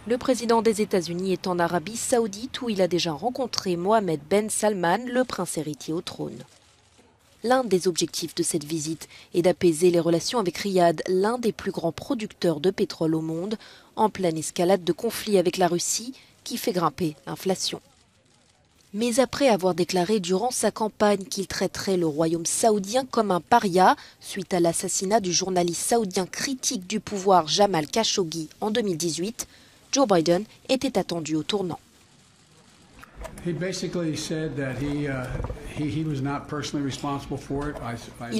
Le président des États-Unis est en Arabie Saoudite où il a déjà rencontré Mohammed Ben Salman, le prince héritier au trône. L'un des objectifs de cette visite est d'apaiser les relations avec Riyad, l'un des plus grands producteurs de pétrole au monde, en pleine escalade de conflits avec la Russie qui fait grimper l'inflation. Mais après avoir déclaré durant sa campagne qu'il traiterait le royaume saoudien comme un paria, suite à l'assassinat du journaliste saoudien critique du pouvoir Jamal Khashoggi en 2018, Joe Biden était attendu au tournant. Il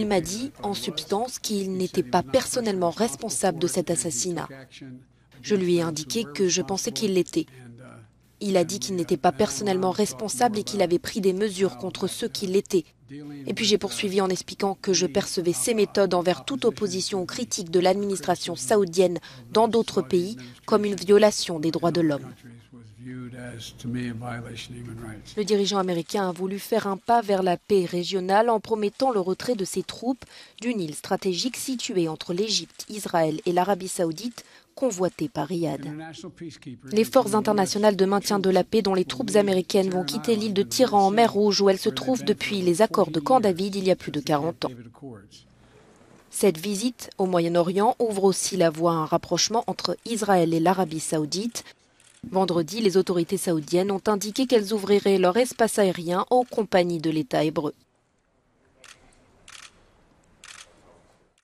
m'a dit, en substance, qu'il n'était pas personnellement responsable de cet assassinat. Je lui ai indiqué que je pensais qu'il l'était. Il a dit qu'il n'était pas personnellement responsable et qu'il avait pris des mesures contre ceux qui l'étaient. Et puis j'ai poursuivi en expliquant que je percevais ses méthodes envers toute opposition aux critiques de l'administration saoudienne dans d'autres pays comme une violation des droits de l'homme. Le dirigeant américain a voulu faire un pas vers la paix régionale en promettant le retrait de ses troupes d'une île stratégique située entre l'Égypte, Israël et l'Arabie saoudite, convoitée par Riyad. Les forces internationales de maintien de la paix dont les troupes américaines vont quitter l'île de Tiran en mer Rouge où elles se trouvent depuis les accords de Camp David il y a plus de 40 ans. Cette visite au Moyen-Orient ouvre aussi la voie à un rapprochement entre Israël et l'Arabie saoudite. Vendredi, les autorités saoudiennes ont indiqué qu'elles ouvriraient leur espace aérien aux compagnies de l'État hébreu.